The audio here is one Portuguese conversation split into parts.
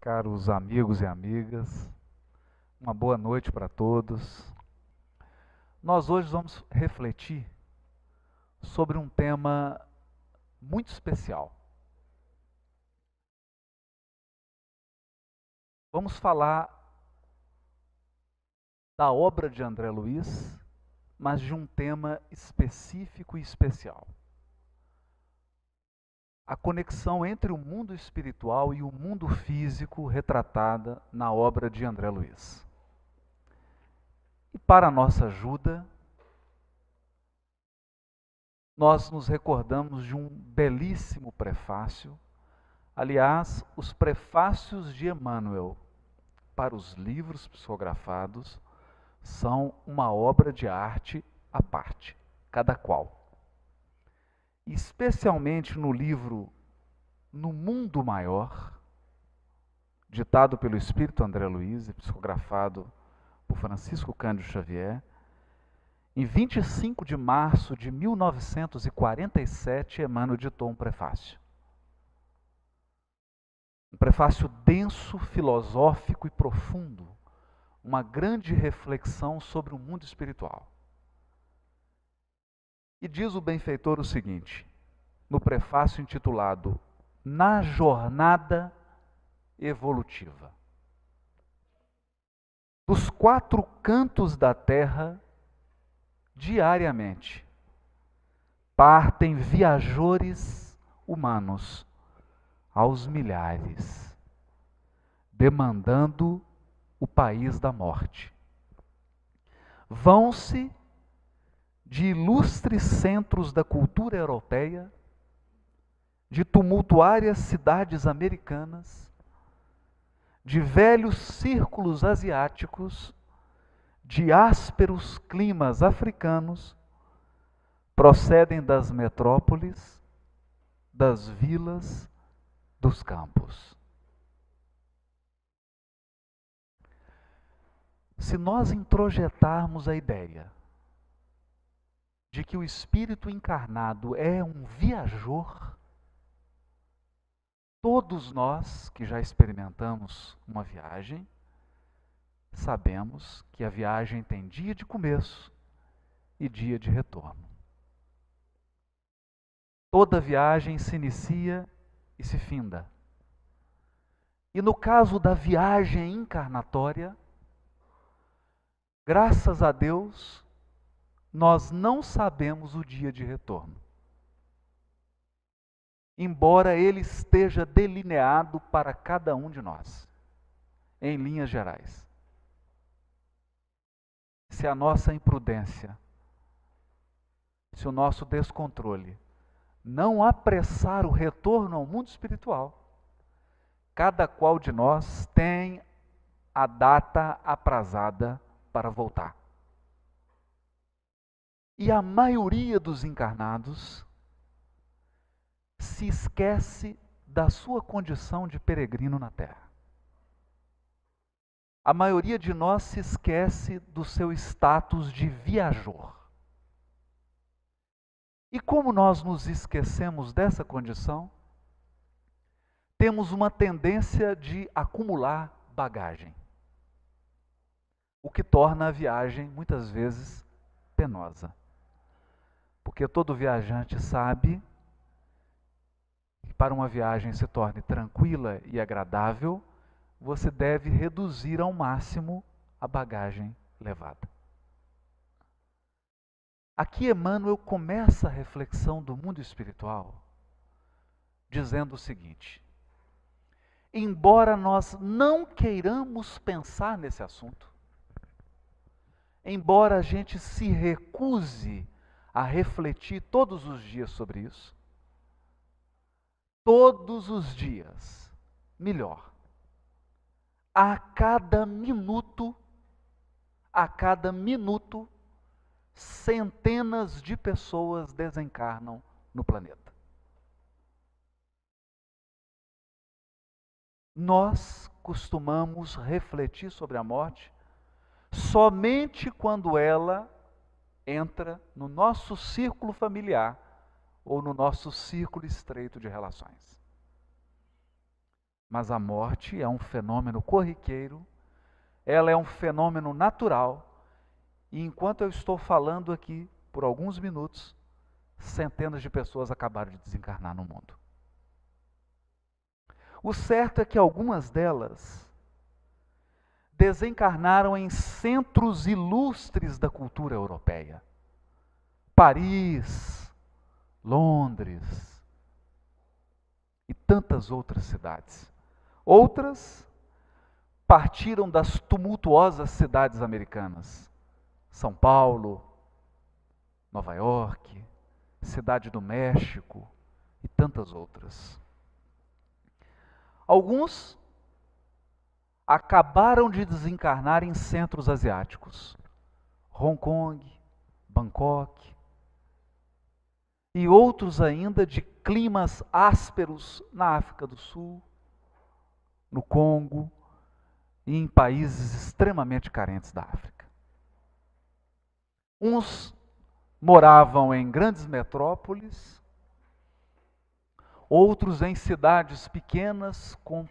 Caros amigos e amigas, uma boa noite para todos. Nós hoje vamos refletir sobre um tema muito especial. Vamos falar da obra de André Luiz, mas de um tema específico e especial. A conexão entre o mundo espiritual e o mundo físico retratada na obra de André Luiz. E para a nossa ajuda, nós nos recordamos de um belíssimo prefácio. Aliás, os prefácios de Emmanuel para os livros psicografados são uma obra de arte à parte, cada qual. Especialmente no livro No Mundo Maior, ditado pelo Espírito André Luiz e psicografado por Francisco Cândido Xavier, em 25 de março de 1947, Emmanuel ditou um prefácio. Um prefácio denso, filosófico e profundo, uma grande reflexão sobre o mundo espiritual. E diz o benfeitor o seguinte, no prefácio intitulado Na Jornada Evolutiva. Dos quatro cantos da terra, diariamente, partem viajores humanos aos milhares, demandando o país da morte. Vão-se de ilustres centros da cultura europeia, de tumultuárias cidades americanas, de velhos círculos asiáticos, de ásperos climas africanos, procedem das metrópoles, das vilas, dos campos. Se nós introjetarmos a ideia de que o espírito encarnado é um viajor, todos nós que já experimentamos uma viagem, sabemos que a viagem tem dia de começo e dia de retorno. Toda viagem se inicia e se finda. E no caso da viagem encarnatória, graças a Deus, nós não sabemos o dia de retorno. Embora ele esteja delineado para cada um de nós, em linhas gerais. Se a nossa imprudência, se o nosso descontrole não apressar o retorno ao mundo espiritual, cada qual de nós tem a data aprazada para voltar. E a maioria dos encarnados se esquece da sua condição de peregrino na Terra. A maioria de nós se esquece do seu status de viajor. E como nós nos esquecemos dessa condição, temos uma tendência de acumular bagagem, o que torna a viagem muitas vezes penosa. Porque todo viajante sabe que para uma viagem se torne tranquila e agradável, você deve reduzir ao máximo a bagagem levada. Aqui Emmanuel começa a reflexão do mundo espiritual dizendo o seguinte: embora nós não queiramos pensar nesse assunto, embora a gente se recuse a refletir todos os dias sobre isso, todos os dias, melhor, a cada minuto, centenas de pessoas desencarnam no planeta. Nós costumamos refletir sobre a morte somente quando ela entra no nosso círculo familiar ou no nosso círculo estreito de relações. Mas a morte é um fenômeno corriqueiro, ela é um fenômeno natural, e enquanto eu estou falando aqui, por alguns minutos, centenas de pessoas acabaram de desencarnar no mundo. O certo é que algumas delas desencarnaram em centros ilustres da cultura europeia. Paris, Londres e tantas outras cidades. Outras partiram das tumultuosas cidades americanas. São Paulo, Nova York, Cidade do México e tantas outras. Alguns acabaram de desencarnar em centros asiáticos, Hong Kong, Bangkok, e outros ainda de climas ásperos na África do Sul, no Congo e em países extremamente carentes da África. Uns moravam em grandes metrópoles, outros em cidades pequenas com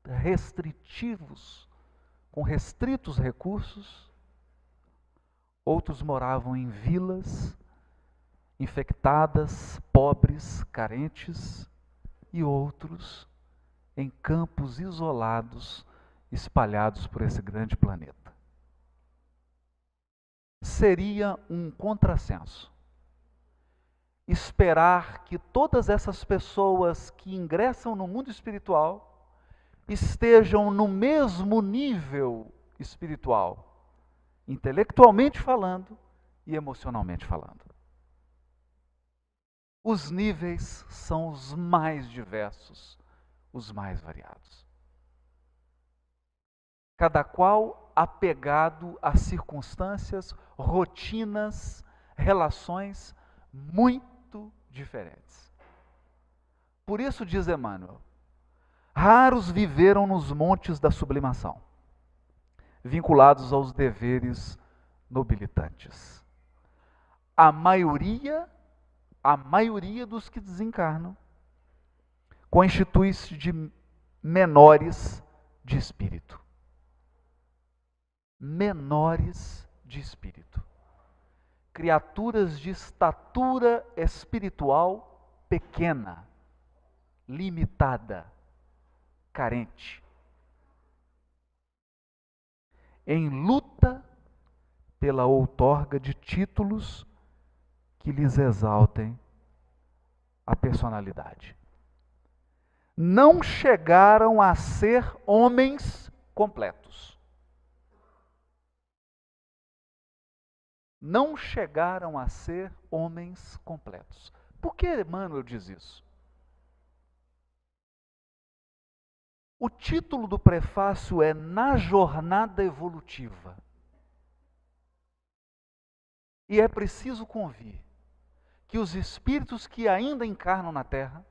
restritos recursos, outros moravam em vilas infectadas, pobres, carentes, e outros em campos isolados, espalhados por esse grande planeta. Seria um contrassenso esperar que todas essas pessoas que ingressam no mundo espiritual estejam no mesmo nível espiritual, intelectualmente falando e emocionalmente falando. Os níveis são os mais diversos, os mais variados. Cada qual apegado a circunstâncias, rotinas, relações muito diferentes. Por isso diz Emmanuel, raros viveram nos montes da sublimação, vinculados aos deveres nobilitantes. A maioria dos que desencarnam constitui-se de menores de espírito. Menores de espírito. Criaturas de estatura espiritual pequena, limitada, carente. Em luta pela outorga de títulos que lhes exaltem a personalidade. Não chegaram a ser homens completos. Não chegaram a ser homens completos. Por que Emmanuel diz isso? O título do prefácio é Na Jornada Evolutiva. E é preciso convir que os espíritos que ainda encarnam na Terra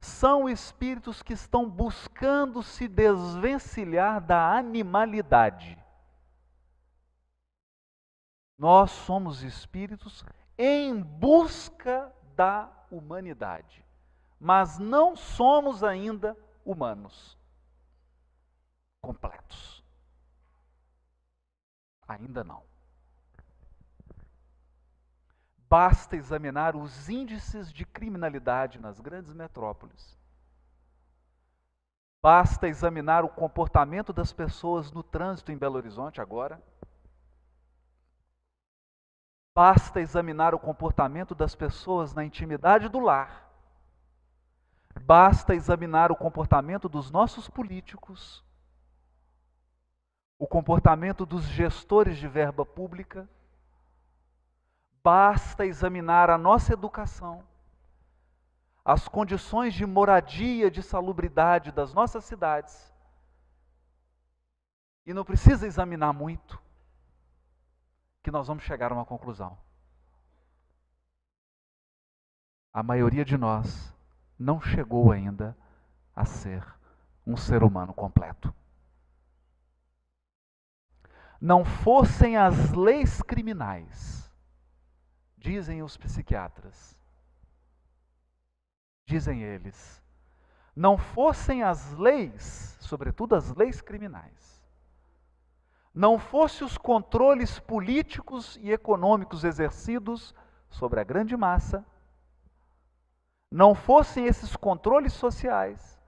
são espíritos que estão buscando se desvencilhar da animalidade. Nós somos espíritos em busca da humanidade, mas não somos ainda humanos completos. Ainda não. Basta examinar os índices de criminalidade nas grandes metrópoles. Basta examinar o comportamento das pessoas no trânsito em Belo Horizonte agora. Basta examinar o comportamento das pessoas na intimidade do lar. Basta examinar o comportamento dos nossos políticos, o comportamento dos gestores de verba pública. Basta examinar a nossa educação, as condições de moradia, de salubridade das nossas cidades. E não precisa examinar muito, que nós vamos chegar a uma conclusão. A maioria de nós não chegou ainda a ser um ser humano completo. Não fossem as leis criminais, dizem os psiquiatras, dizem eles, não fossem as leis, sobretudo as leis criminais, não fossem os controles políticos e econômicos exercidos sobre a grande massa, não fossem esses controles sociais,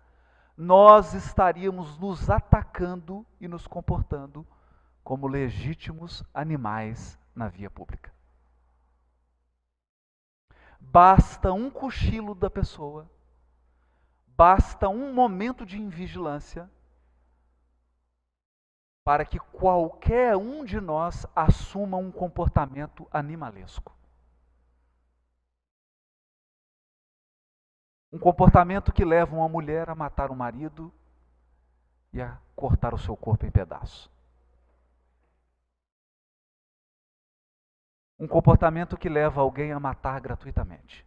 nós estaríamos nos atacando e nos comportando como legítimos animais na via pública. Basta um cochilo da pessoa, basta um momento de invigilância para que qualquer um de nós assuma um comportamento animalesco. Um comportamento que leva uma mulher a matar o marido e a cortar o seu corpo em pedaços. Um comportamento que leva alguém a matar gratuitamente.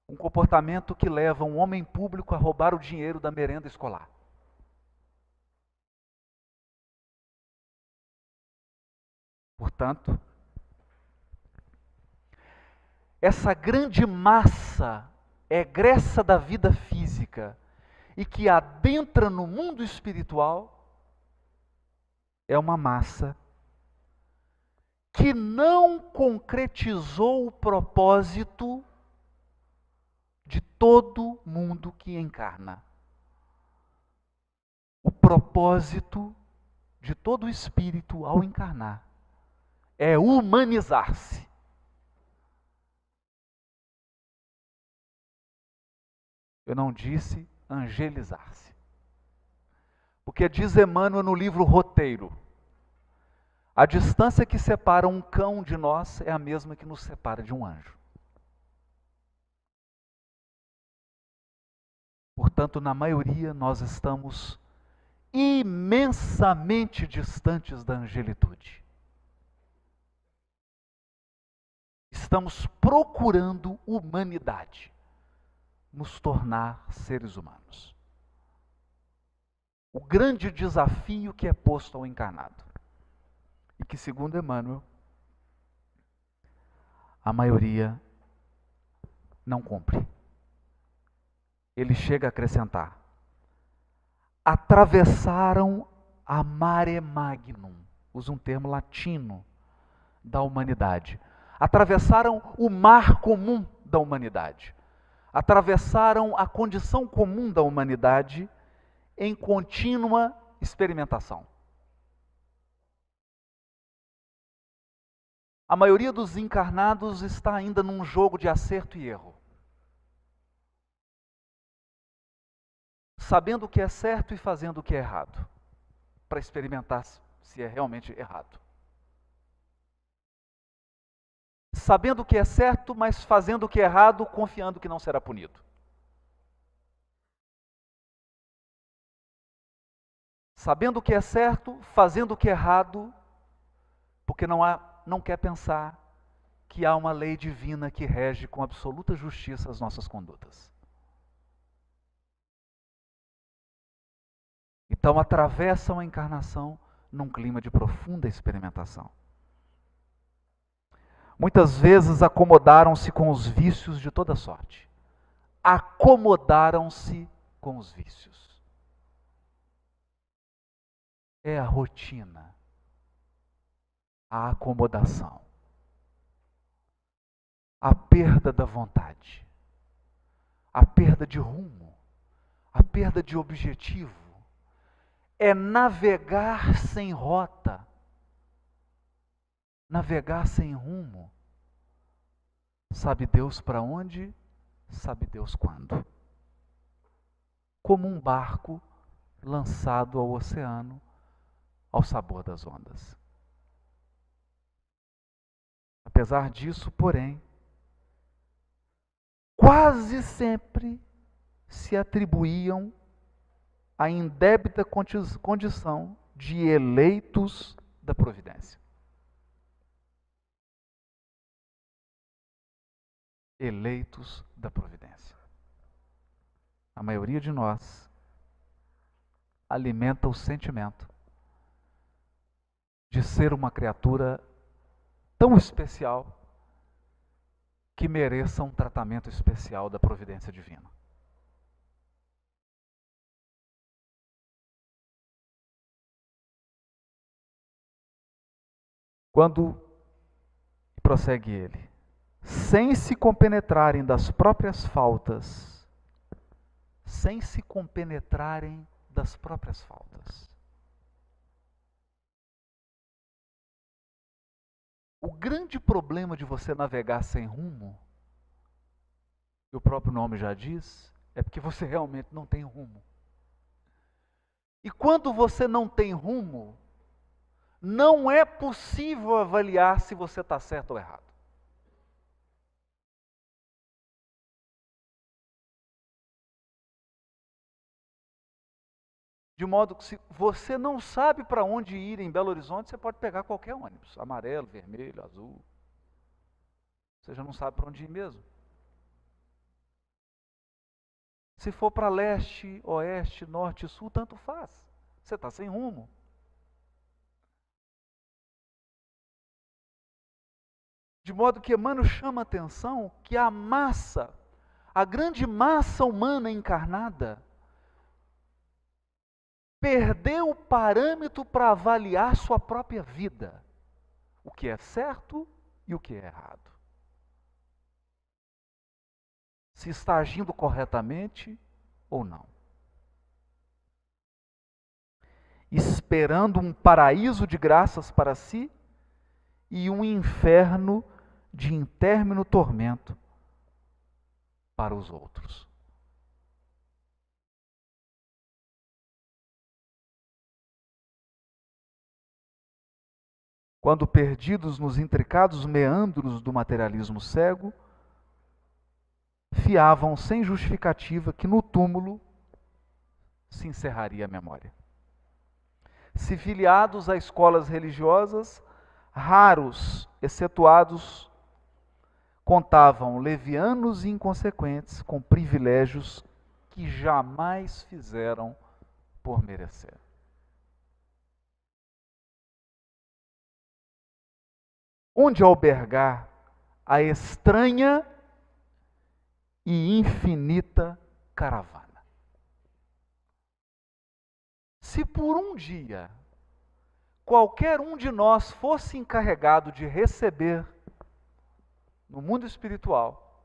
Um comportamento que leva um homem público a roubar o dinheiro da merenda escolar. Portanto, essa grande massa egressa da vida física e que adentra no mundo espiritual é uma massa que não concretizou o propósito de todo mundo que encarna. O propósito de todo espírito ao encarnar é humanizar-se. Eu não disse angelizar-se. Porque diz Emmanuel no livro Roteiro, a distância que separa um cão de nós é a mesma que nos separa de um anjo. Portanto, na maioria, nós estamos imensamente distantes da angelitude. Estamos procurando humanidade, nos tornar seres humanos. O grande desafio que é posto ao encarnado. E que, segundo Emmanuel, a maioria não cumpre. Ele chega a acrescentar: atravessaram a mare magnum, usa um termo latino da humanidade. Atravessaram o mar comum da humanidade. Atravessaram a condição comum da humanidade em contínua experimentação. A maioria dos encarnados está ainda num jogo de acerto e erro. Sabendo o que é certo e fazendo o que é errado, para experimentar se é realmente errado. Sabendo o que é certo, mas fazendo o que é errado, confiando que não será punido. Sabendo o que é certo, fazendo o que é errado, porque não quer pensar que há uma lei divina que rege com absoluta justiça as nossas condutas. Então atravessam a encarnação num clima de profunda experimentação. Muitas vezes acomodaram-se com os vícios de toda sorte. Acomodaram-se com os vícios. É a rotina, a acomodação, a perda da vontade, a perda de rumo, a perda de objetivo. É navegar sem rota, navegar sem rumo. Sabe Deus para onde, sabe Deus quando. Como um barco lançado ao oceano, ao sabor das ondas. Apesar disso, porém, quase sempre se atribuíam a indébita condição de eleitos da providência. Eleitos da providência. A maioria de nós alimenta o sentimento de ser uma criatura tão especial que mereça um tratamento especial da providência divina. Quando, prossegue ele, sem se compenetrarem das próprias faltas, sem se compenetrarem das próprias faltas. O grande problema de você navegar sem rumo, e o próprio nome já diz, é porque você realmente não tem rumo. E quando você não tem rumo, não é possível avaliar se você está certo ou errado. De modo que se você não sabe para onde ir em Belo Horizonte, você pode pegar qualquer ônibus, amarelo, vermelho, azul. Você já não sabe para onde ir mesmo. Se for para leste, oeste, norte, sul, tanto faz. Você está sem rumo. De modo que Emmanuel chama a atenção que a massa, a grande massa humana encarnada, perdeu o parâmetro para avaliar sua própria vida, o que é certo e o que é errado. Se está agindo corretamente ou não. Esperando um paraíso de graças para si e um inferno de intermino tormento para os outros. Quando perdidos nos intricados meandros do materialismo cego, fiavam sem justificativa que no túmulo se encerraria a memória. Se filiados a escolas religiosas, raros, excetuados, contavam levianos e inconsequentes com privilégios que jamais fizeram por merecer. Onde albergar a estranha e infinita caravana? Se por um dia qualquer um de nós fosse encarregado de receber no mundo espiritual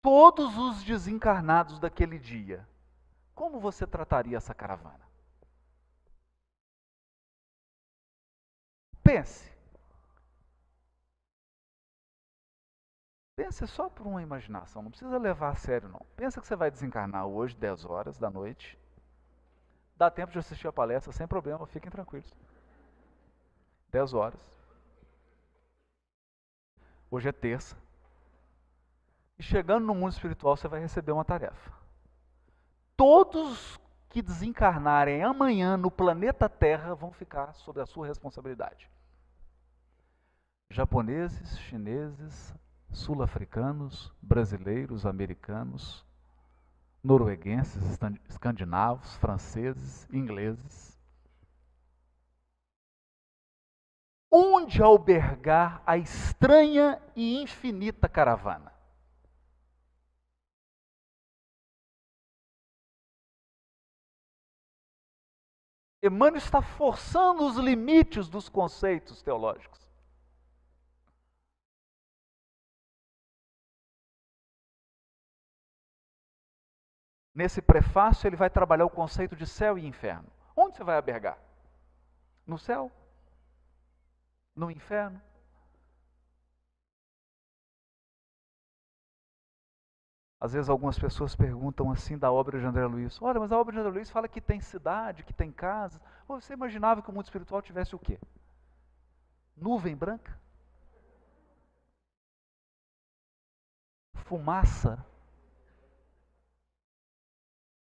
todos os desencarnados daquele dia, como você trataria essa caravana? Pense. Pense só por uma imaginação, não precisa levar a sério não. Pensa que você vai desencarnar hoje, 10 horas da noite. Dá tempo de assistir a palestra sem problema, fiquem tranquilos. 10 horas. Hoje é terça. E chegando no mundo espiritual, você vai receber uma tarefa. Todos que desencarnarem amanhã no planeta Terra vão ficar sob a sua responsabilidade. Japoneses, chineses, sul-africanos, brasileiros, americanos, norueguenses, escandinavos, franceses, ingleses. Onde albergar a estranha e infinita caravana? Emmanuel está forçando os limites dos conceitos teológicos. Nesse prefácio, ele vai trabalhar o conceito de céu e inferno. Onde você vai albergar? No céu? No inferno? Às vezes algumas pessoas perguntam assim da obra de André Luiz. Olha, mas a obra de André Luiz fala que tem cidade, que tem casa. Você imaginava que o mundo espiritual tivesse o quê? Nuvem branca? Fumaça?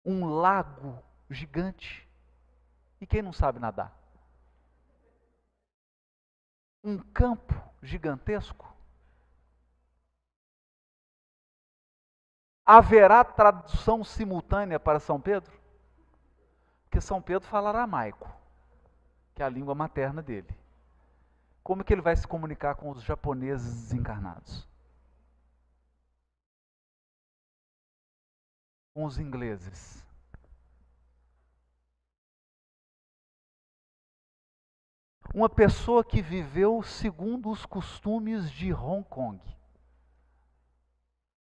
Um lago gigante? E quem não sabe nadar? Um campo gigantesco? Haverá tradução simultânea para São Pedro? Porque São Pedro fala aramaico, que é a língua materna dele. Como que ele vai se comunicar com os japoneses desencarnados? Com os ingleses? Uma pessoa que viveu segundo os costumes de Hong Kong.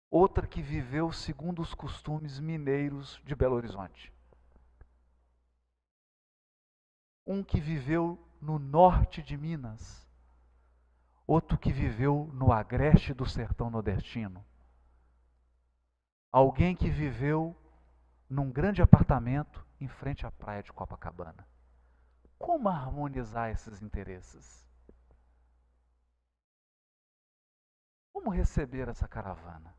Outra que viveu segundo os costumes mineiros de Belo Horizonte. Um que viveu no norte de Minas. Outro que viveu no agreste do sertão nordestino. Alguém que viveu num grande apartamento em frente à praia de Copacabana. Como harmonizar esses interesses? Como receber essa caravana?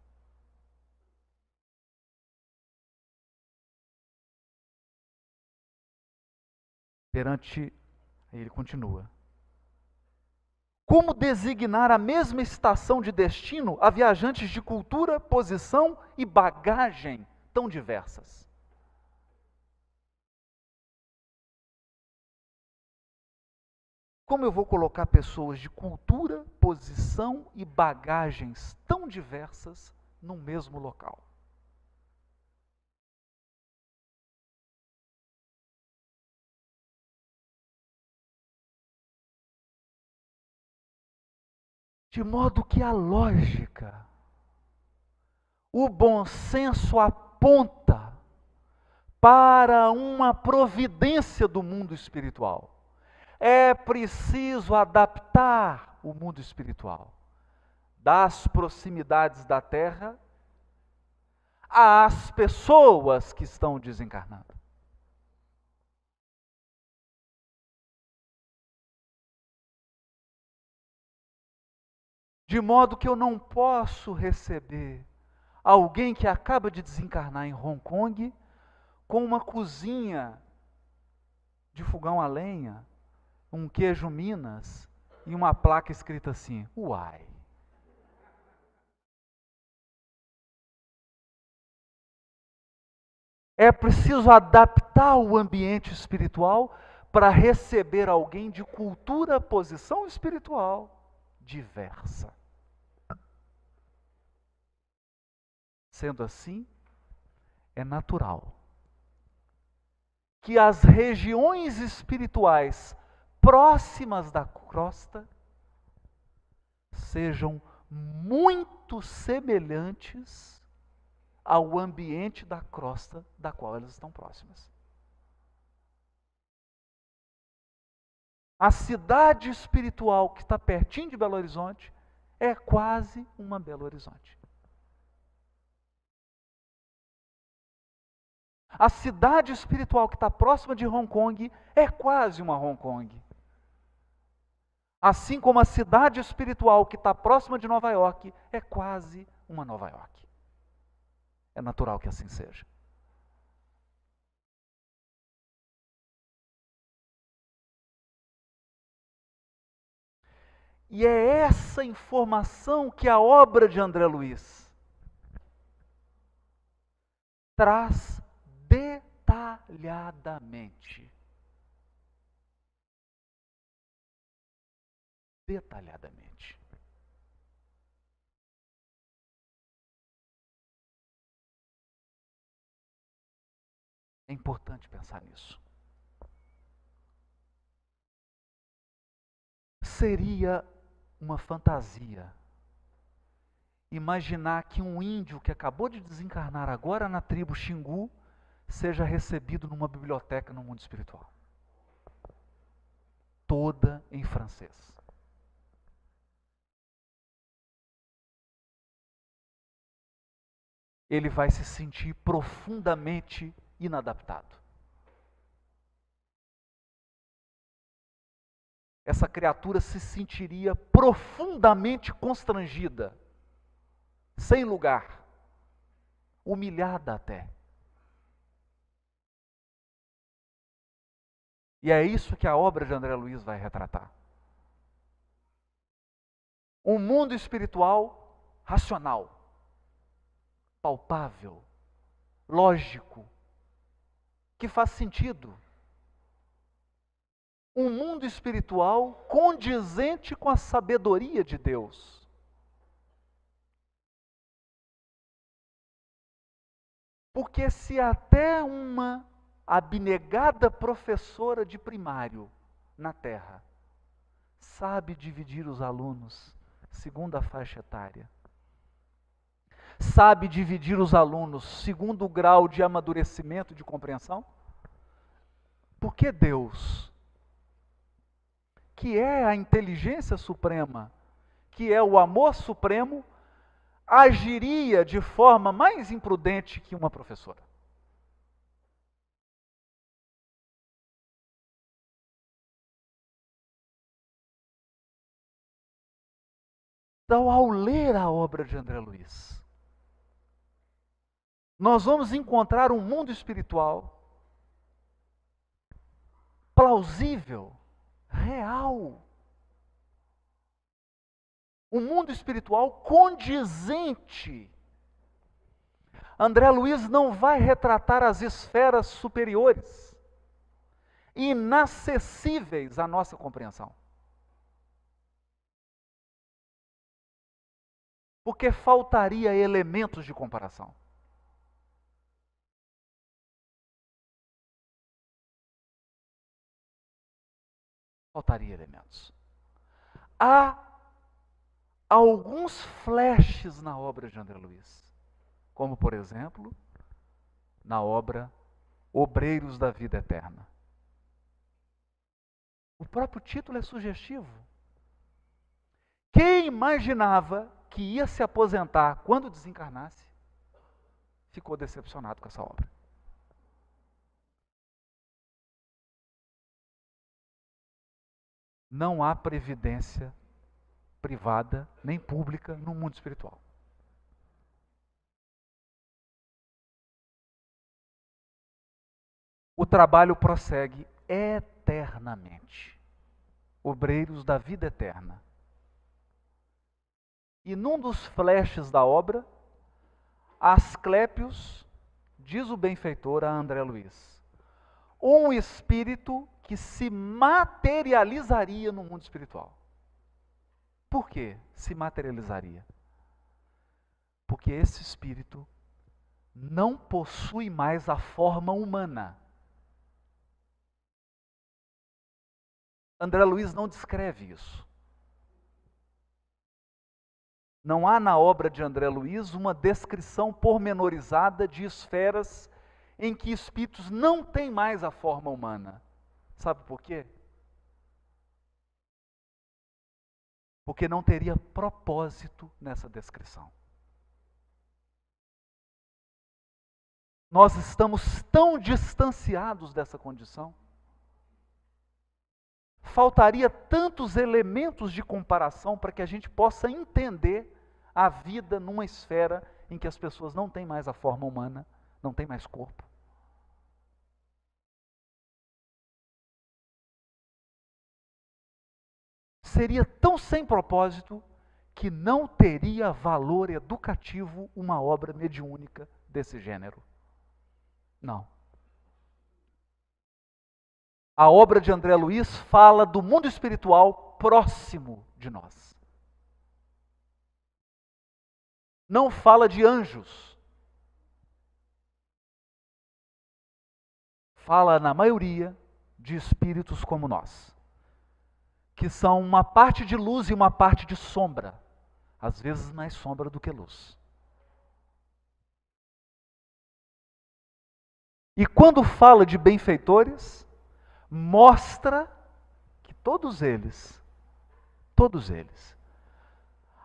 Perante, ele continua. Como designar a mesma estação de destino a viajantes de cultura, posição e bagagem tão diversas? Como eu vou colocar pessoas de cultura, posição e bagagens tão diversas no mesmo local? De modo que a lógica, o bom senso aponta para uma providência do mundo espiritual. É preciso adaptar o mundo espiritual das proximidades da Terra às pessoas que estão desencarnando. De modo que eu não posso receber alguém que acaba de desencarnar em Hong Kong com uma cozinha de fogão a lenha, um queijo Minas e uma placa escrita assim: Uai. É preciso adaptar o ambiente espiritual para receber alguém de cultura, posição espiritual diversa. Sendo assim, é natural que as regiões espirituais próximas da crosta sejam muito semelhantes ao ambiente da crosta da qual elas estão próximas. A cidade espiritual que está pertinho de Belo Horizonte é quase uma Belo Horizonte. A cidade espiritual que está próxima de Hong Kong é quase uma Hong Kong. Assim como a cidade espiritual que está próxima de Nova York é quase uma Nova York. É natural que assim seja. E é essa informação que a obra de André Luiz traz detalhadamente. Detalhadamente. É importante pensar nisso. Seria uma fantasia imaginar que um índio que acabou de desencarnar agora na tribo Xingu seja recebido numa biblioteca no mundo espiritual. Toda em francês. Ele vai se sentir profundamente inadaptado. Essa criatura se sentiria profundamente constrangida, sem lugar, humilhada até. E é isso que a obra de André Luiz vai retratar. Um mundo espiritual racional, palpável, lógico, que faz sentido. Um mundo espiritual condizente com a sabedoria de Deus. Porque se até uma abnegada professora de primário na Terra sabe dividir os alunos segundo a faixa etária, sabe dividir os alunos segundo o grau de amadurecimento, de compreensão? Por que Deus, que é a inteligência suprema, que é o amor supremo, agiria de forma mais imprudente que uma professora? Então, ao ler a obra de André Luiz, nós vamos encontrar um mundo espiritual plausível, real. Um mundo espiritual condizente. André Luiz não vai retratar as esferas superiores, inacessíveis à nossa compreensão. Porque faltaria elementos de comparação. Faltaria elementos. Há alguns flashes na obra de André Luiz, como, por exemplo, na obra Obreiros da Vida Eterna. O próprio título é sugestivo. Quem imaginava que ia se aposentar quando desencarnasse, ficou decepcionado com essa obra. Não há previdência privada nem pública no mundo espiritual. O trabalho prossegue eternamente. Obreiros da Vida Eterna. E num dos flashes da obra, Asclépios diz o benfeitor a André Luiz: um espírito que se materializaria no mundo espiritual. Por que se materializaria? Porque esse espírito não possui mais a forma humana. André Luiz não descreve isso. Não há na obra de André Luiz uma descrição pormenorizada de esferas em que espíritos não têm mais a forma humana. Sabe por quê? Porque não teria propósito nessa descrição. Nós estamos tão distanciados dessa condição. Faltaria tantos elementos de comparação para que a gente possa entender a vida numa esfera em que as pessoas não têm mais a forma humana, não têm mais corpo. Seria tão sem propósito que não teria valor educativo uma obra mediúnica desse gênero. Não. A obra de André Luiz fala do mundo espiritual próximo de nós. Não fala de anjos. Fala, na maioria, de espíritos como nós, que são uma parte de luz e uma parte de sombra, às vezes mais sombra do que luz. E quando fala de benfeitores, mostra que todos eles,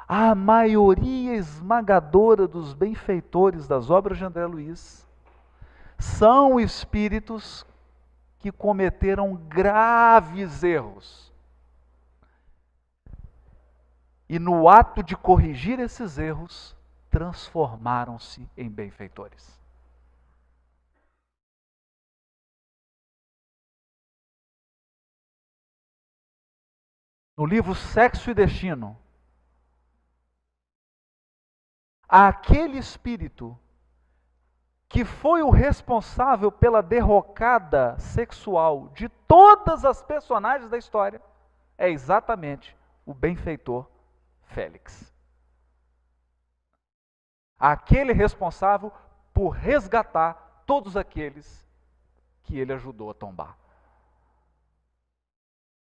a maioria esmagadora dos benfeitores das obras de André Luiz, são espíritos que cometeram graves erros. E no ato de corrigir esses erros, transformaram-se em benfeitores. No livro Sexo e Destino, aquele espírito que foi o responsável pela derrocada sexual de todas as personagens da história é exatamente o benfeitor Félix. Aquele responsável por resgatar todos aqueles que ele ajudou a tombar.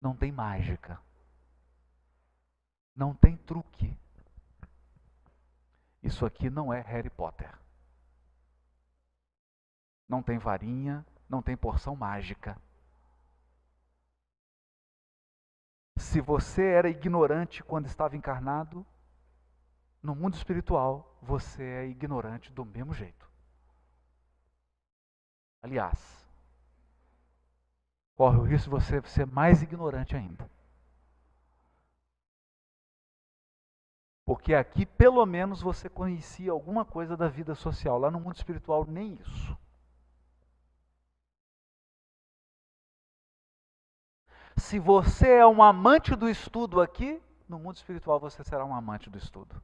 Não tem mágica. Não tem truque. Isso aqui não é Harry Potter. Não tem varinha, não tem porção mágica. Se você era ignorante quando estava encarnado, no mundo espiritual, você é ignorante do mesmo jeito. Aliás, corre o risco de você ser mais ignorante ainda. Porque aqui, pelo menos, você conhecia alguma coisa da vida social. Lá no mundo espiritual, nem isso. Se você é um amante do estudo aqui, no mundo espiritual você será um amante do estudo.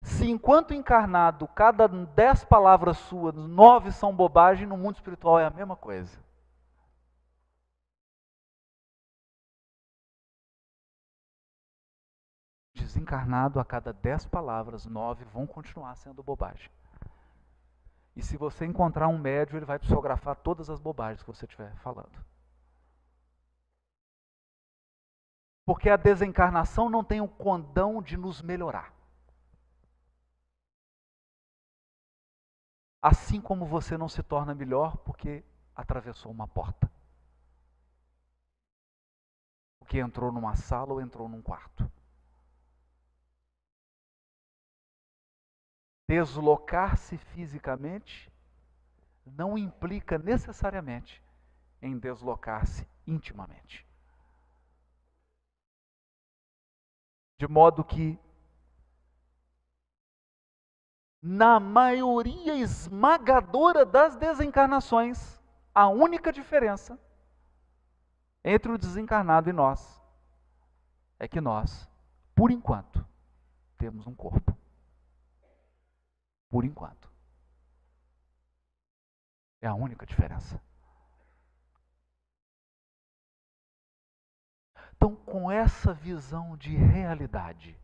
Se enquanto encarnado, cada 10 palavras suas, 9 são bobagem, no mundo espiritual é a mesma coisa. Desencarnado, a cada 10 palavras, 9 vão continuar sendo bobagem. E se você encontrar um médium, ele vai psicografar todas as bobagens que você estiver falando. Porque a desencarnação não tem o condão de nos melhorar. Assim como você não se torna melhor porque atravessou uma porta. Porque entrou numa sala ou entrou num quarto. Deslocar-se fisicamente não implica necessariamente em deslocar-se intimamente. De modo que, na maioria esmagadora das desencarnações, a única diferença entre o desencarnado e nós é que nós, por enquanto, temos um corpo. Por enquanto. É a única diferença. Então, com essa visão de realidade,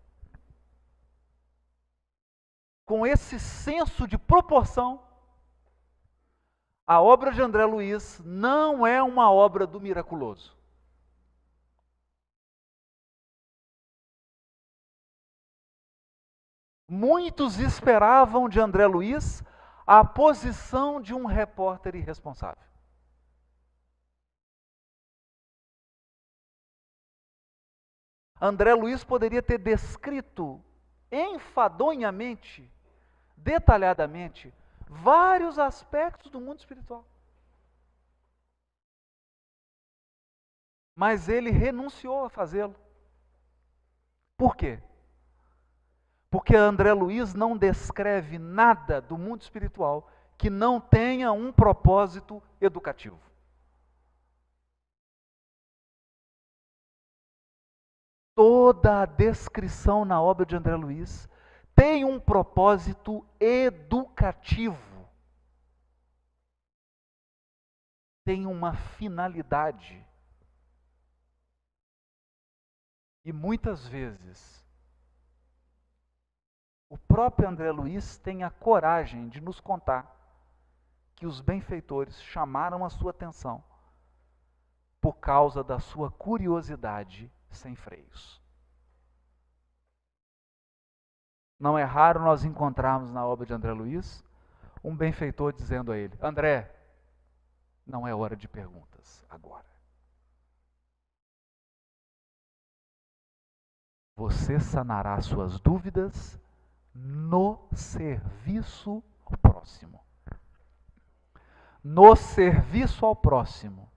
com esse senso de proporção, a obra de André Luiz não é uma obra do miraculoso. Muitos esperavam de André Luiz a posição de um repórter irresponsável. André Luiz poderia ter descrito enfadonhamente, detalhadamente, vários aspectos do mundo espiritual. Mas ele renunciou a fazê-lo. Por quê? Porque André Luiz não descreve nada do mundo espiritual que não tenha um propósito educativo. Toda a descrição na obra de André Luiz tem um propósito educativo. Tem uma finalidade. E muitas vezes, o próprio André Luiz tem a coragem de nos contar que os benfeitores chamaram a sua atenção por causa da sua curiosidade sem freios. Não é raro nós encontrarmos na obra de André Luiz um benfeitor dizendo a ele: André, não é hora de perguntas agora. Você sanará suas dúvidas no serviço ao próximo. No serviço ao próximo.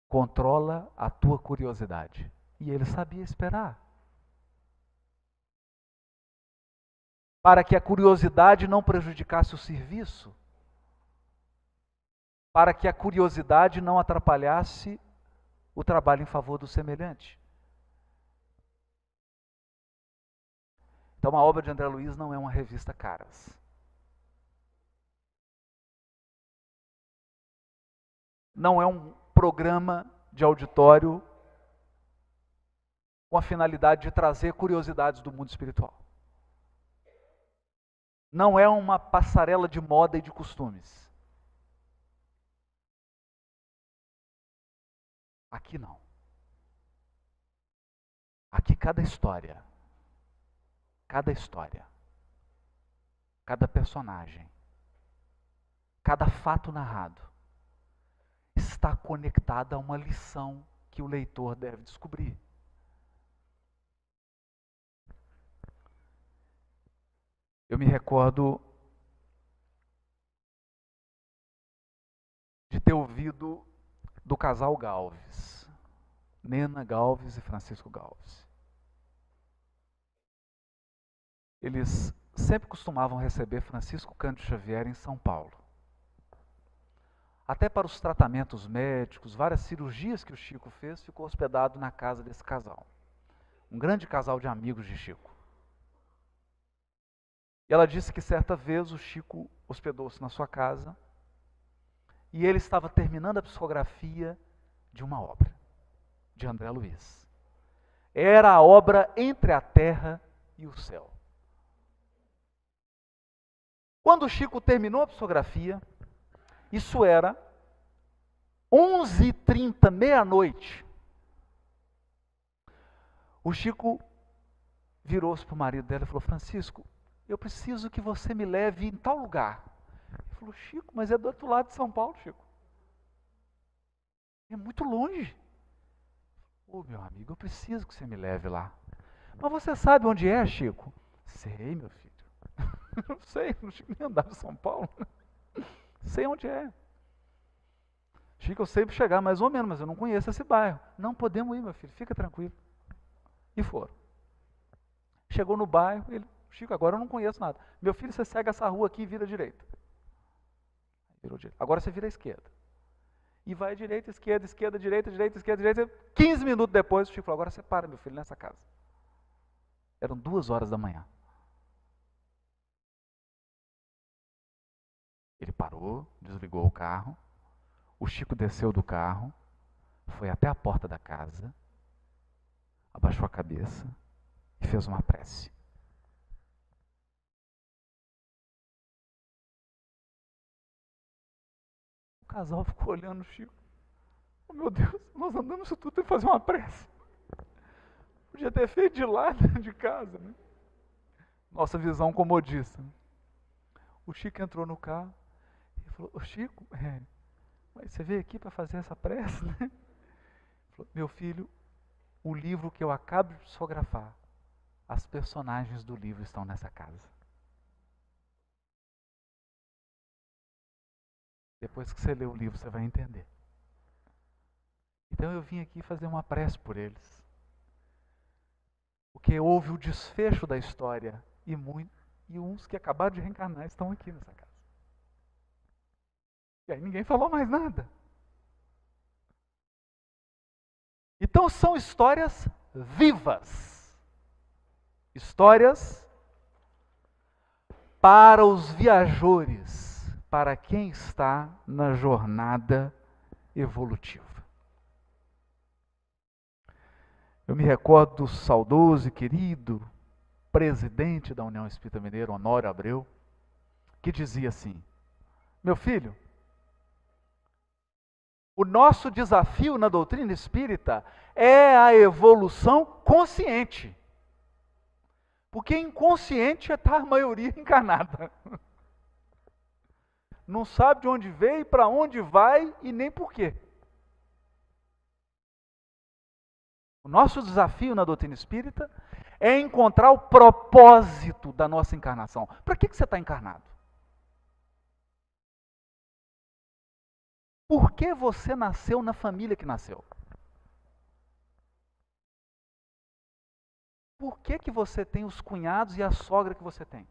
Controla a tua curiosidade. E ele sabia esperar. Para que a curiosidade não prejudicasse o serviço. Para que a curiosidade não atrapalhasse o trabalho em favor do semelhante. Então a obra de André Luiz não é uma revista Caras. Não é um programa de auditório com a finalidade de trazer curiosidades do mundo espiritual. Não é uma passarela de moda e de costumes. Aqui não. Aqui cada história, cada personagem, cada fato narrado está conectada a uma lição que o leitor deve descobrir. Eu me recordo de ter ouvido do casal Galves, Nena Galves e Francisco Galves. Eles sempre costumavam receber Francisco Cândido Xavier em São Paulo. Até para os tratamentos médicos, várias cirurgias que o Chico fez, ficou hospedado na casa desse casal. Um grande casal de amigos de Chico. E ela disse que certa vez o Chico hospedou-se na sua casa e ele estava terminando a psicografia de uma obra, de André Luiz. Era a obra Entre a Terra e o Céu. Quando o Chico terminou a psicografia, isso era 11h30, meia-noite. O Chico virou-se para o marido dela e falou: Francisco, eu preciso que você me leve em tal lugar. Ele falou: Chico, mas é do outro lado de São Paulo, Chico. É muito longe. Ô, meu amigo, eu preciso que você me leve lá. Mas você sabe onde é, Chico? Sei, meu filho. Não sei, não nem andava em São Paulo. Sei onde é. Chico, eu sei chegar mais ou menos, mas eu não conheço esse bairro. Não podemos ir, meu filho, fica tranquilo. E foram. Chegou no bairro, ele: Chico, agora eu não conheço nada. Meu filho, você segue essa rua aqui e vira à direita. Virou direita. Agora você vira à esquerda. E vai à direita, esquerda, esquerda, direita, direita, esquerda, direita. 15 minutos depois, o Chico falou: agora você para, meu filho, nessa casa. Eram 2h da manhã. Ele parou, desligou o carro. O Chico desceu do carro, foi até a porta da casa, abaixou a cabeça e fez uma prece. O casal ficou olhando o Chico. Oh, meu Deus, nós andamos isso tudo, tem que fazer uma prece. Podia ter feito de lá, de casa, né? Nossa visão comodista. O Chico entrou no carro e falou: ô Chico, mas você veio aqui para fazer essa prece, né? Ele falou: meu filho, o livro que eu acabo de psicografar, as personagens do livro estão nessa casa. Depois que você lê o livro, você vai entender. Então eu vim aqui fazer uma prece por eles. Porque houve o desfecho da história e uns que acabaram de reencarnar estão aqui nessa casa. E aí ninguém falou mais nada. Então são histórias vivas. Histórias para os viajores, para quem está na jornada evolutiva. Eu me recordo do saudoso e querido presidente da União Espírita Mineira, Honório Abreu, que dizia assim: meu filho, o nosso desafio na doutrina espírita é a evolução consciente. Porque inconsciente está a maioria encarnada. Não sabe de onde veio, para onde vai e nem por quê. O nosso desafio na doutrina espírita é encontrar o propósito da nossa encarnação. Para que você está encarnado? Por que você nasceu na família que nasceu? Por que você tem os cunhados e a sogra que você tem?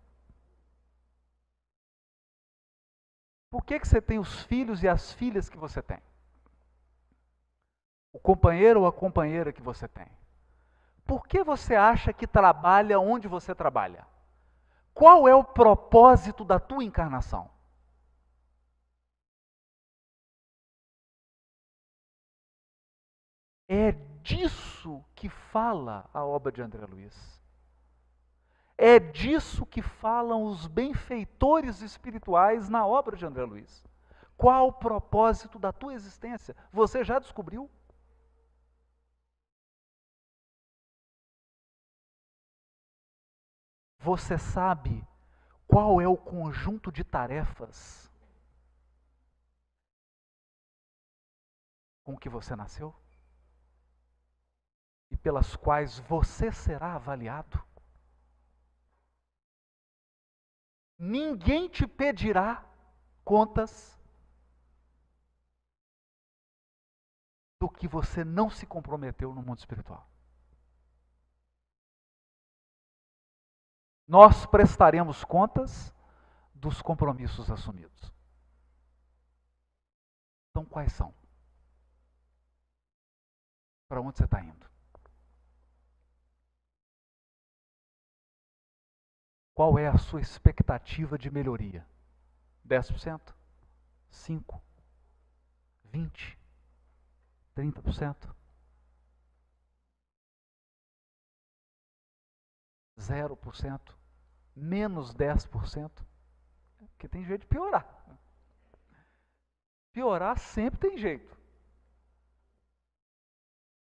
Por que você tem os filhos e as filhas que você tem? O companheiro ou a companheira que você tem? Por que você acha que trabalha onde você trabalha? Qual é o propósito da tua encarnação? É disso que fala a obra de André Luiz. É disso que falam os benfeitores espirituais na obra de André Luiz. Qual o propósito da tua existência? Você já descobriu? Você sabe qual é o conjunto de tarefas com que você nasceu? E pelas quais você será avaliado? Ninguém te pedirá contas do que você não se comprometeu no mundo espiritual. Nós prestaremos contas dos compromissos assumidos. Então, quais são? Para onde você está indo? Qual é a sua expectativa de melhoria? 10%? 5%? 20%? 30%? 0%? Menos 10%? Porque tem jeito de piorar. Piorar sempre tem jeito.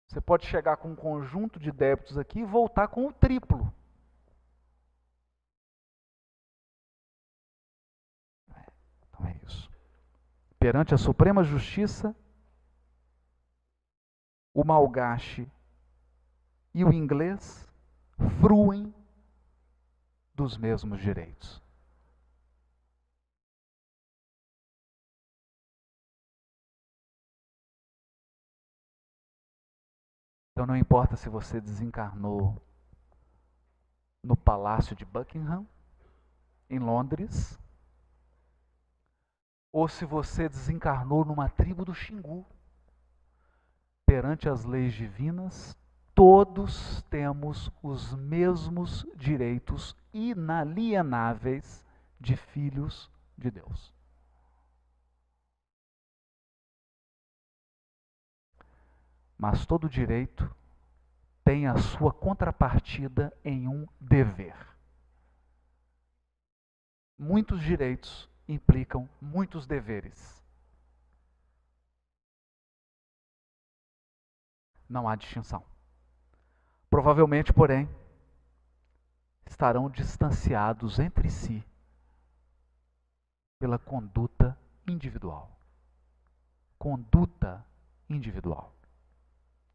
Você pode chegar com um conjunto de débitos aqui e voltar com o triplo. Então é isso. Perante a Suprema Justiça, o malgache e o inglês fruem dos mesmos direitos. Então não importa se você desencarnou no Palácio de Buckingham, em Londres, ou se você desencarnou numa tribo do Xingu. Perante as leis divinas, todos temos os mesmos direitos inalienáveis de filhos de Deus. Mas todo direito tem a sua contrapartida em um dever. Muitos direitos implicam muitos deveres. Não há distinção. Provavelmente, porém, estarão distanciados entre si pela conduta individual. Conduta individual.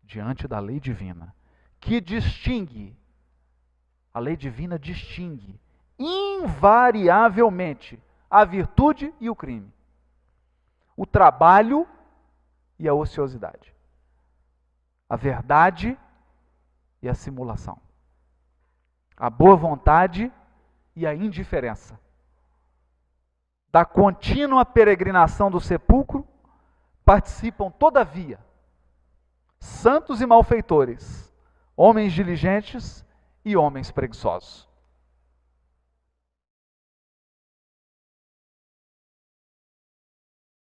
Diante da lei divina, que distingue, a lei divina distingue invariavelmente a virtude e o crime, o trabalho e a ociosidade, a verdade e a simulação, a boa vontade e a indiferença, da contínua peregrinação do sepulcro participam, todavia, santos e malfeitores, homens diligentes e homens preguiçosos.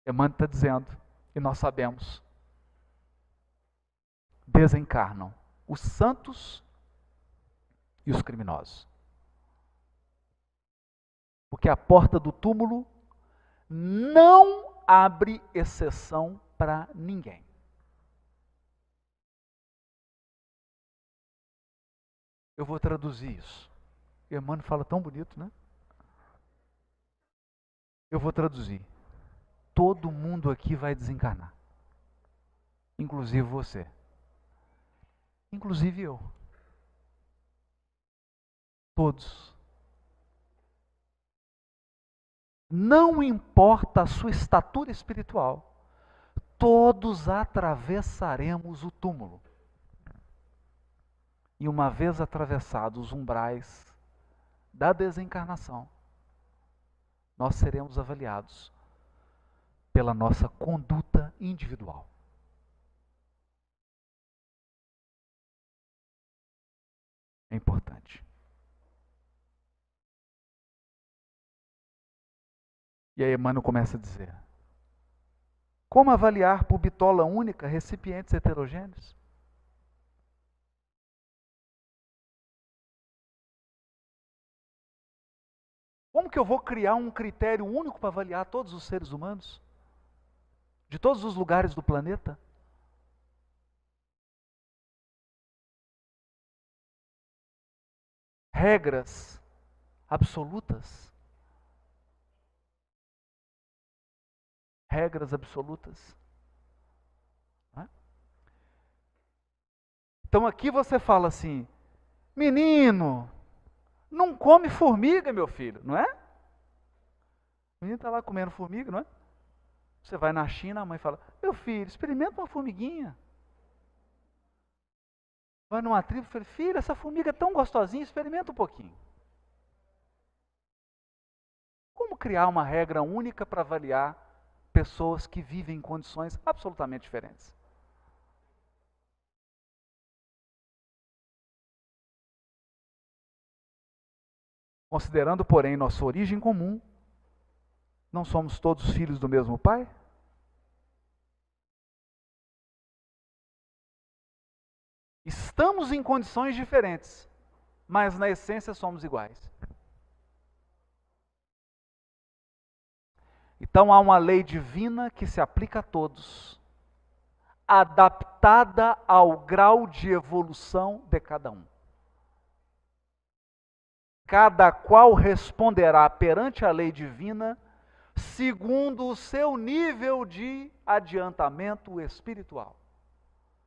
Emmanuel está dizendo, e nós sabemos, desencarnam os santos e os criminosos. Porque a porta do túmulo não abre exceção para ninguém. Eu vou traduzir isso. Emmanuel fala tão bonito, né? Eu vou traduzir. Todo mundo aqui vai desencarnar. Inclusive você. Inclusive eu. Todos. Não importa a sua estatura espiritual, todos atravessaremos o túmulo. E uma vez atravessados os umbrais da desencarnação, nós seremos avaliados pela nossa conduta individual. É importante. E aí Emmanuel começa a dizer: como avaliar por bitola única recipientes heterogêneos? Como que eu vou criar um critério único para avaliar todos os seres humanos? De todos os lugares do planeta? Regras absolutas. Regras absolutas. Então aqui você fala assim, menino, não come formiga, meu filho, não é? O menino está lá comendo formiga, não é? Você vai na China, a mãe fala, meu filho, experimenta uma formiguinha. Vai numa tribo e fala, filho, essa formiga é tão gostosinha, experimenta um pouquinho. Como criar uma regra única para avaliar pessoas que vivem em condições absolutamente diferentes? Considerando, porém, nossa origem comum, não somos todos filhos do mesmo Pai? Estamos em condições diferentes, mas na essência somos iguais. Então há uma lei divina que se aplica a todos, adaptada ao grau de evolução de cada um. Cada qual responderá perante a lei divina segundo o seu nível de adiantamento espiritual.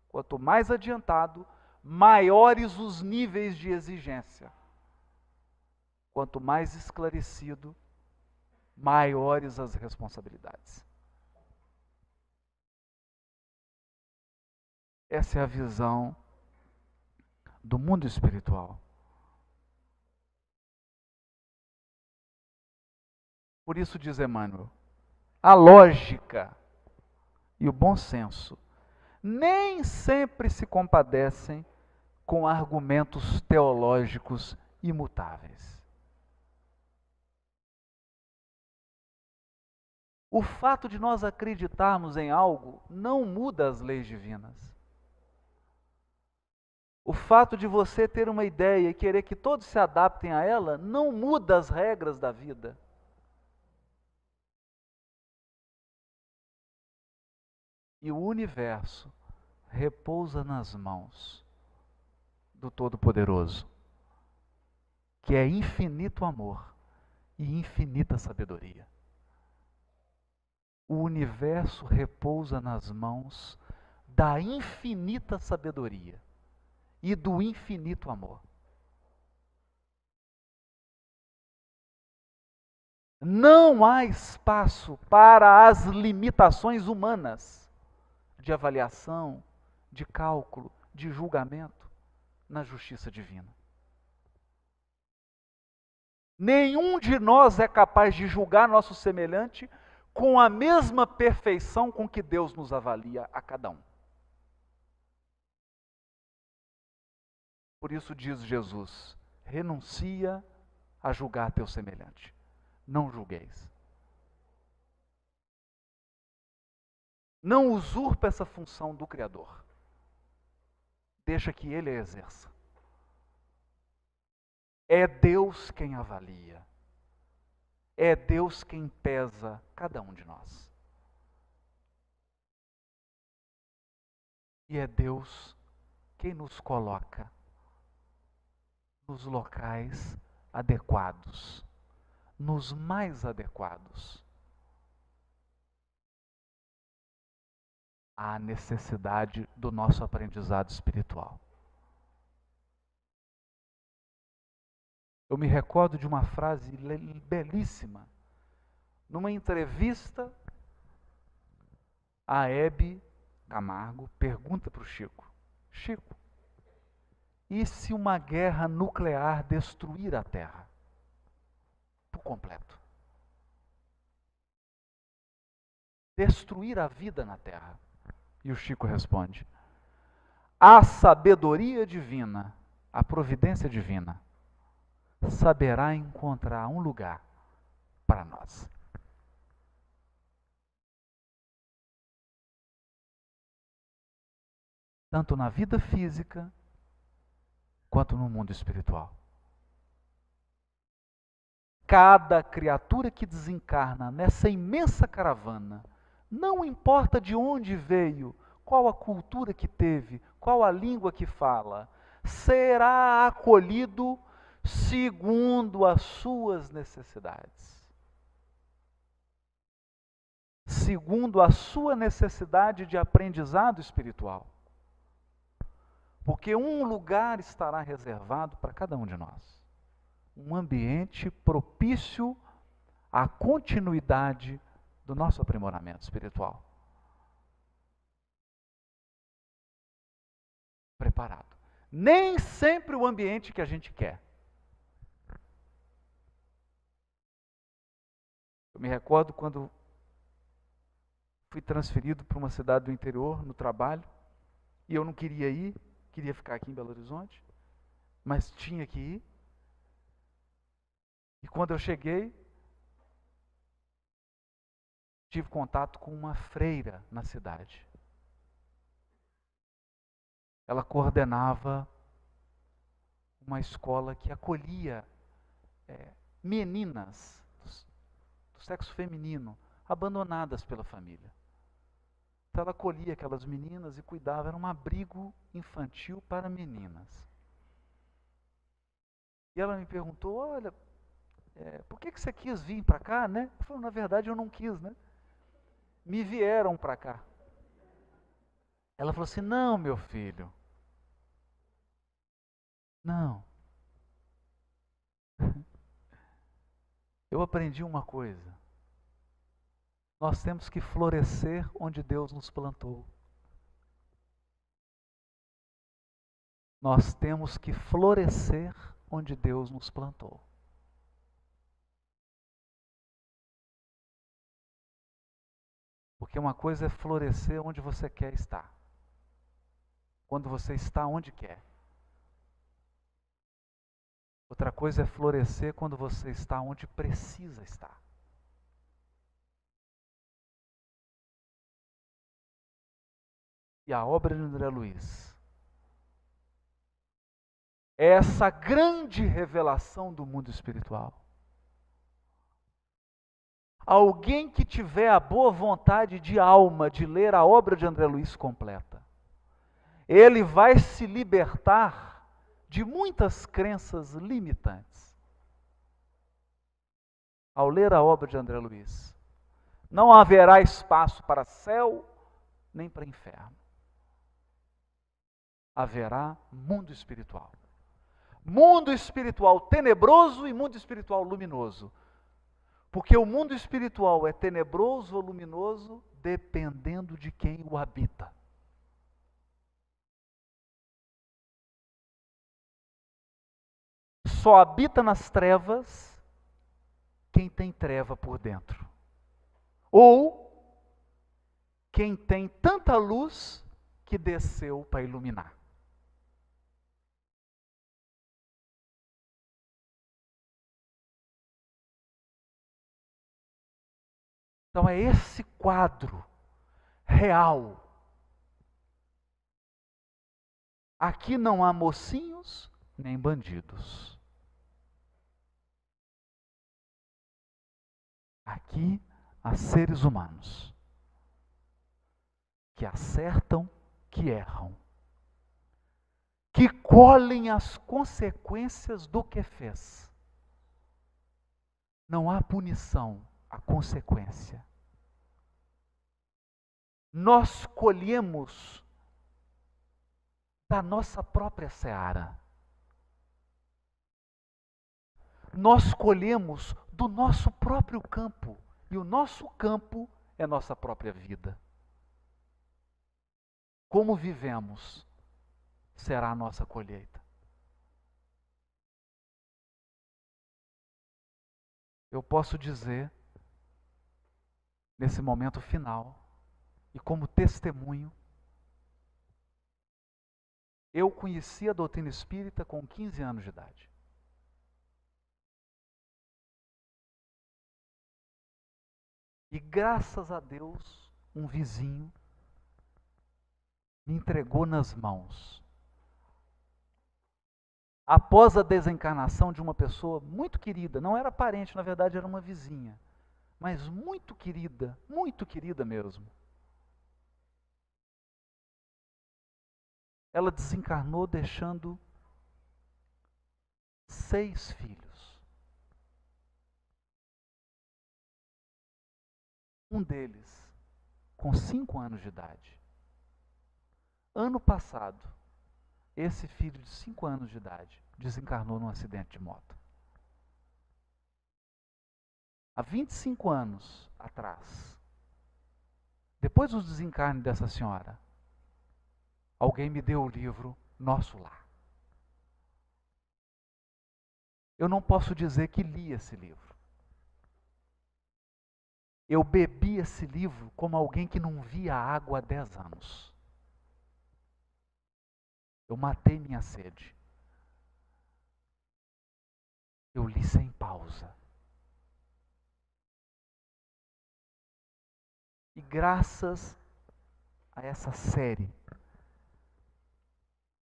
Quanto mais adiantado, maiores os níveis de exigência. Quanto mais esclarecido, maiores as responsabilidades. Essa é a visão do mundo espiritual. Por isso diz Emmanuel, a lógica e o bom senso nem sempre se compadecem com argumentos teológicos imutáveis. O fato de nós acreditarmos em algo não muda as leis divinas. O fato de você ter uma ideia e querer que todos se adaptem a ela não muda as regras da vida. E o universo repousa nas mãos do Todo-Poderoso, que é infinito amor e infinita sabedoria. O universo repousa nas mãos da infinita sabedoria e do infinito amor. Não há espaço para as limitações humanas de avaliação, de cálculo, de julgamento na justiça divina. Nenhum de nós é capaz de julgar nosso semelhante com a mesma perfeição com que Deus nos avalia a cada um. Por isso diz Jesus, renuncia a julgar teu semelhante. Não julgueis. Não usurpa essa função do Criador. Deixa que Ele a exerça. É Deus quem avalia. É Deus quem pesa cada um de nós. E é Deus quem nos coloca nos locais adequados, nos mais adequados à necessidade do nosso aprendizado espiritual. Eu me recordo de uma frase belíssima. Numa entrevista, a Hebe Camargo pergunta para o Chico, Chico, e se uma guerra nuclear destruir a Terra por completo? Destruir a vida na Terra? E o Chico responde, a sabedoria divina, a providência divina, saberá encontrar um lugar para nós. Tanto na vida física, quanto no mundo espiritual. Cada criatura que desencarna nessa imensa caravana, não importa de onde veio, qual a cultura que teve, qual a língua que fala, será acolhido segundo as suas necessidades. Segundo a sua necessidade de aprendizado espiritual. Porque um lugar estará reservado para cada um de nós. Um ambiente propício à continuidade do nosso aprimoramento espiritual. Preparado. Nem sempre o ambiente que a gente quer. Eu me recordo quando fui transferido para uma cidade do interior, no trabalho, e eu não queria ir, queria ficar aqui em Belo Horizonte, mas tinha que ir. E quando eu cheguei, tive contato com uma freira na cidade. Ela coordenava uma escola que acolhia meninas do sexo feminino, abandonadas pela família. Então ela acolhia aquelas meninas e cuidava, era um abrigo infantil para meninas. E ela me perguntou, olha, por que você quis vir para cá, né? Eu falei, na verdade eu não quis, né? Me vieram para cá. Ela falou assim, não, meu filho, não. Eu aprendi uma coisa. Nós temos que florescer onde Deus nos plantou. Nós temos que florescer onde Deus nos plantou. Porque uma coisa é florescer onde você quer estar. Quando você está onde quer. Outra coisa é florescer quando você está onde precisa estar. E a obra de André Luiz é essa grande revelação do mundo espiritual. Alguém que tiver a boa vontade de alma de ler a obra de André Luiz completa, ele vai se libertar de muitas crenças limitantes. Ao ler a obra de André Luiz, não haverá espaço para céu nem para inferno. Haverá mundo espiritual. Mundo espiritual tenebroso e mundo espiritual luminoso. Porque o mundo espiritual é tenebroso ou luminoso dependendo de quem o habita. Só habita nas trevas quem tem treva por dentro. Ou quem tem tanta luz que desceu para iluminar. Então é esse quadro real. Aqui não há mocinhos nem bandidos. Aqui há seres humanos que acertam, que erram, que colhem as consequências do que fez. Não há punição, há consequência. Nós colhemos da nossa própria seara. Nós colhemos do nosso próprio campo. E o nosso campo é nossa própria vida. Como vivemos será a nossa colheita. Eu posso dizer, nesse momento final, e como testemunho, eu conheci a doutrina espírita com 15 anos de idade. E graças a Deus, um vizinho me entregou nas mãos. Após a desencarnação de uma pessoa muito querida, não era parente, na verdade era uma vizinha, mas muito querida mesmo. Ela desencarnou deixando 6 filhos. Um deles com 5 anos de idade. Ano passado, esse filho de 5 anos de idade desencarnou num acidente de moto. Há 25 anos atrás, depois do desencarne dessa senhora, alguém me deu o livro Nosso Lar. Eu não posso dizer que li esse livro. Eu bebi esse livro como alguém que não via água há 10 anos. Eu matei minha sede. Eu li sem pausa. E graças a essa série,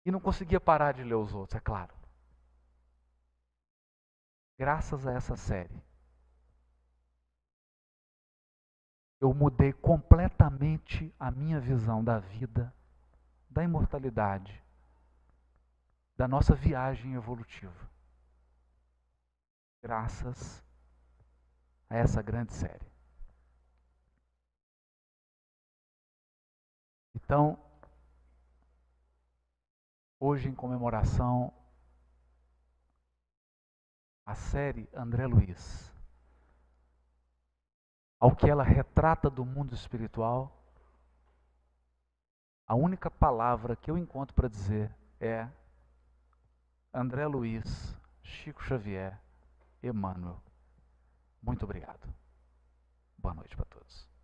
e não conseguia parar de ler os outros, é claro. Graças a essa série, eu mudei completamente a minha visão da vida, da imortalidade, da nossa viagem evolutiva. Graças a essa grande série. Então, hoje em comemoração à série André Luiz, ao que ela retrata do mundo espiritual, a única palavra que eu encontro para dizer é André Luiz, Chico Xavier, Emmanuel. Muito obrigado. Boa noite para todos.